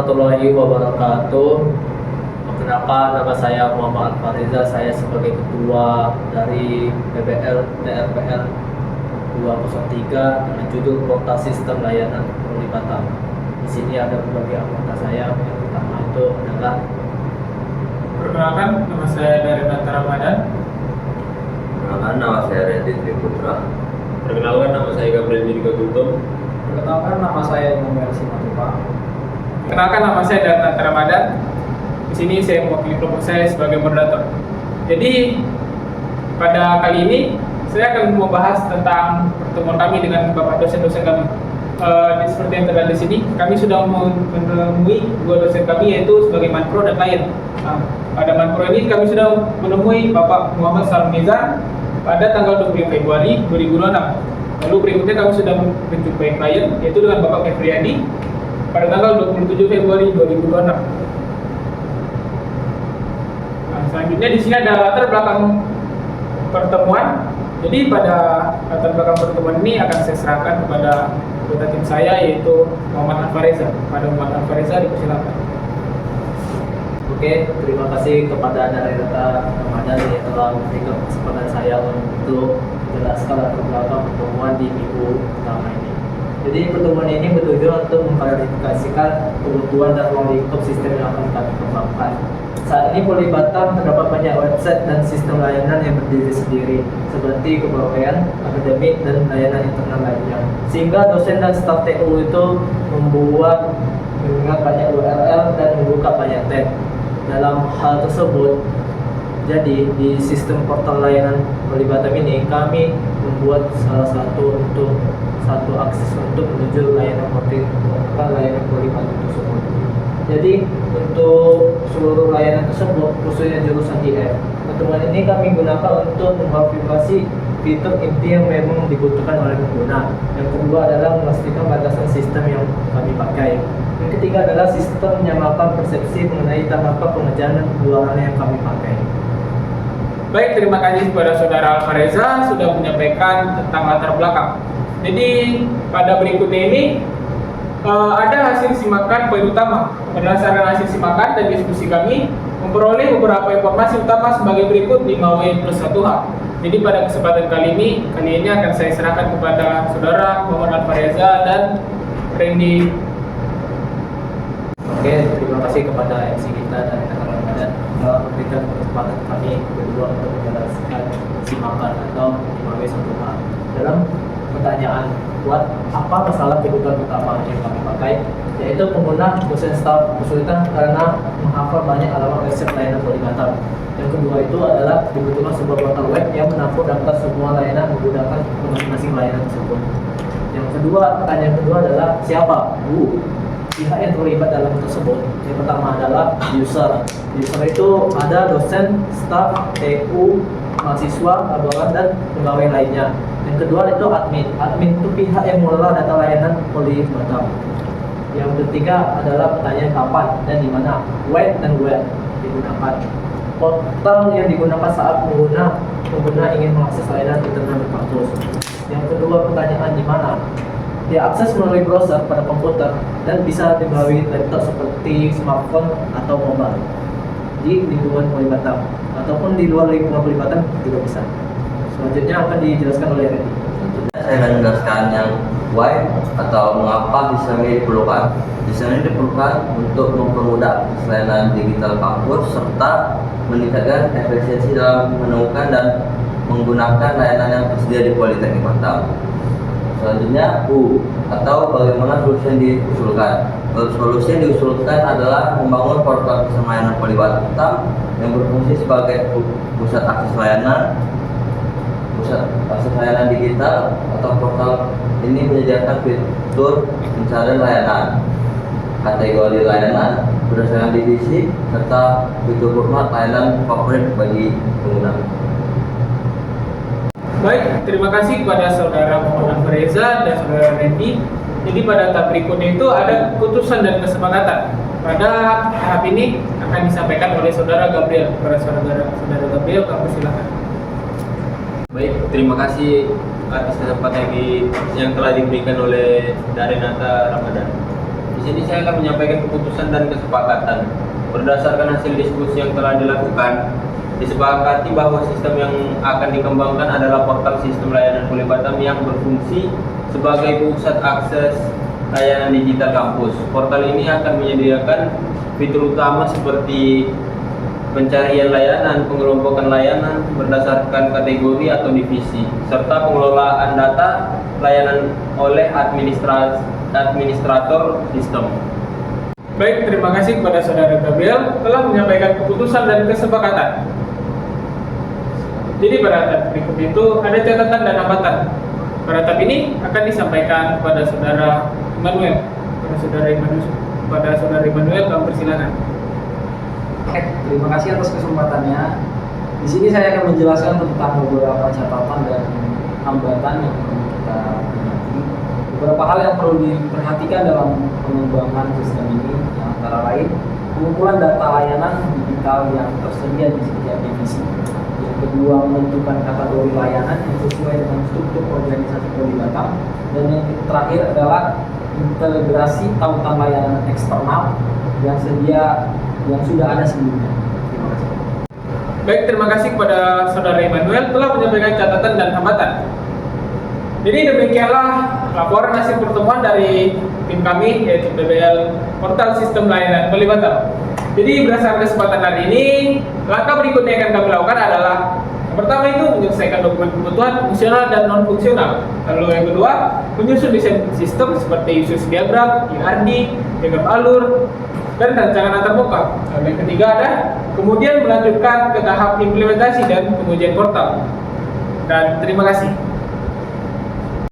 warahmatullahi wabarakatuh. Perkenalkan, nama saya Muhammad Fariza. Saya sebagai ketua dari PBL TRPL 203 dengan judul Portal Sistem Layanan Pelibatan. Di sini ada berbagai anggota saya. Yang pertama itu adalah Perkenalkan, nama saya Darrenata Ramadan. Perkenalkan, nama saya Randy Triputra. Perkenalkan, nama saya Gabriel Didi Kagutom. Perkenalkan, nama saya Imam Mersi Matupa. Perkenalkan, nama saya Darrenata Ramadan. Di sini saya mewakili kelompok saya sebagai moderator. Jadi pada kali ini saya akan membahas tentang pertemuan kami dengan bapak dosen-dosen kami. Seperti yang terlihat di sini, kami sudah menemui dua dosen kami, yaitu sebagai Manpro dan Layan. Pada Manpro ini kami sudah menemui Bapak Muhammad Salam Nizar pada tanggal 20 Februari 2026. Lalu berikutnya kami sudah menjumpai klien, yaitu dengan Bapak Febriadi pada tanggal 27 Februari 2026. Selanjutnya di sini ada latar belakang pertemuan. Jadi pada latar belakang pertemuan ini akan saya serahkan kepada anggota tim saya, yaitu Muhammad Alfareza. Pada Muhammad Alfareza, dipersilakan. Oke, terima kasih kepada Darrenata Ramadan yang telah memberikan kesempatan saya untuk menjelaskan latar belakang pertemuan di minggu pertama ini. Jadi pertemuan ini bertujuan untuk mengklarifikasikan kebutuhan dan ruang lingkup sistem yang akan kami kembangkan. Saat ini Pelibatan terdapat banyak website dan sistem layanan yang berdiri sendiri, seperti kepegawaian, akademik, dan layanan internal lainnya. Sehingga dosen dan staf TU itu mengingat banyak URL dan membuka banyak tab. Dalam hal tersebut, jadi di sistem portal layanan Pelibatan ini kami membuat salah satu akses untuk menuju layanan Pelibatan tersebut. Jadi untuk seluruh layanan tersebut, khususnya jurusan IF, pertemuan ini kami gunakan untuk mengkonfirmasi fitur inti yang memang dibutuhkan oleh pengguna. Yang kedua adalah memastikan batasan sistem yang kami pakai. Yang ketiga adalah sistem menyamakan persepsi mengenai tahapan pengerjaan dan keluaran yang kami pakai. Baik, terima kasih kepada Saudara Alfareza sudah menyampaikan tentang latar belakang. Jadi pada berikutnya ini ada hasil simakan poin utama. Berdasarkan hasil simakan dan diskusi kami memperoleh beberapa informasi utama sebagai berikut 5W+1H. Jadi pada kesempatan kali ini akan saya serahkan kepada Saudara Muhammad Alfareza dan Randy. Oke, terima kasih kepada MC kita dari Ramadan telah memberikan kesempatan kami berdua untuk menjelaskan simakan atau 5W1H. Dalam pertanyaan buat apa masalah kebutuhan utama yang kami pakai, yaitu pengguna dosen staf kesulitan karena menghafal banyak alamat website layanan Pelibatan. Yang kedua itu adalah dibutuhkan sebuah portal web yang menampung daftar semua layanan menggunakan masing-masing layanan tersebut. Yang kedua, pertanyaan kedua adalah siapa pihak yang terlibat dalam tersebut. Yang pertama adalah user. User itu ada dosen, staf, TU, mahasiswa, laboran, dan pegawai lainnya. Yang kedua itu admin. Admin itu pihak yang mengelola data layanan Pelibatan. Yang ketiga adalah pertanyaan kapan dan di mana, when dan where digunakan. Portal yang digunakan saat pengguna ingin mengakses layanan internet di kampus. Yang kedua, pertanyaan di mana. Diakses melalui browser pada komputer dan bisa melalui laptop seperti smartphone atau mobile di lingkungan Pelibatan ataupun di luar lingkungan Pelibatan juga bisa. Selanjutnya akan dijelaskan oleh Randy. Saya akan menjelaskan yang why atau mengapa sistem ini diperlukan. Sistem ini diperlukan untuk mempermudah layanan digital kampus serta meningkatkan efisiensi dalam menemukan dan menggunakan layanan yang tersedia di Politeknik Batam. Selanjutnya atau bagaimana solusi yang diusulkan. Solusi yang diusulkan adalah membangun portal sistem layanan Pelibatan yang berfungsi sebagai pusat akses layanan digital atau portal ini menyediakan fitur pencarian layanan, kategori layanan berdasarkan divisi serta fitur format layanan favorit bagi pengguna. Baik, terima kasih kepada Saudara Muhammad Alfareza dan Saudara Randy. Jadi pada tahap berikutnya itu ada keputusan dan kesepakatan. Pada tahap ini akan disampaikan oleh Saudara Gabriel. Kepada Saudara Gabriel, kami silakan. Baik, terima kasih atas kesempatan yang telah diberikan oleh Darrenata Ramadan. Di sini saya akan menyampaikan keputusan dan kesepakatan. Berdasarkan hasil diskusi yang telah dilakukan, disepakati bahwa sistem yang akan dikembangkan adalah portal sistem layanan Kuliah Batam yang berfungsi sebagai pusat akses layanan digital kampus. Portal ini akan menyediakan fitur utama seperti pencarian layanan, pengelompokan layanan berdasarkan kategori atau divisi, serta pengelolaan data layanan oleh administrator sistem. Baik, terima kasih kepada Saudara Gabriel telah menyampaikan keputusan dan kesepakatan. Jadi pada tahap berikut itu ada catatan dan hambatan. Pada tahap ini akan disampaikan kepada Saudara Immanuel. Kepada Saudara Immanuel, kami persilakan. Oke, terima kasih atas kesempatannya. Di sini saya akan menjelaskan tentang beberapa catatan dan hambatan yang perlu kita perhati. Beberapa hal yang perlu diperhatikan dalam pengembangan sistem ini, yang antara lain pengumpulan data layanan digital yang tersedia di setiap divisi. Yang kedua, menentukan kategori layanan yang sesuai dengan struktur organisasi Kuliah Batam. Dan yang terakhir adalah integrasi tautan layanan eksternal yang sudah ada sebelumnya. Terima kasih. Baik, terima kasih kepada Saudara Immanuel telah menyampaikan catatan dan hambatan. Jadi demikianlah laporan hasil pertemuan dari tim kami, yaitu PBL Portal Sistem Layanan Kuliah Batam. Jadi berdasarkan kesempatan hari ini, langkah berikutnya yang akan kami lakukan adalah yang pertama itu menyelesaikan dokumen kebutuhan fungsional dan non fungsional. Lalu yang kedua, menyusun desain sistem seperti usus diagram, IRD, diagram alur, dan rancangan antarmuka. Lalu yang ketiga ada kemudian melanjutkan ke tahap implementasi dan pengujian portal. Dan terima kasih.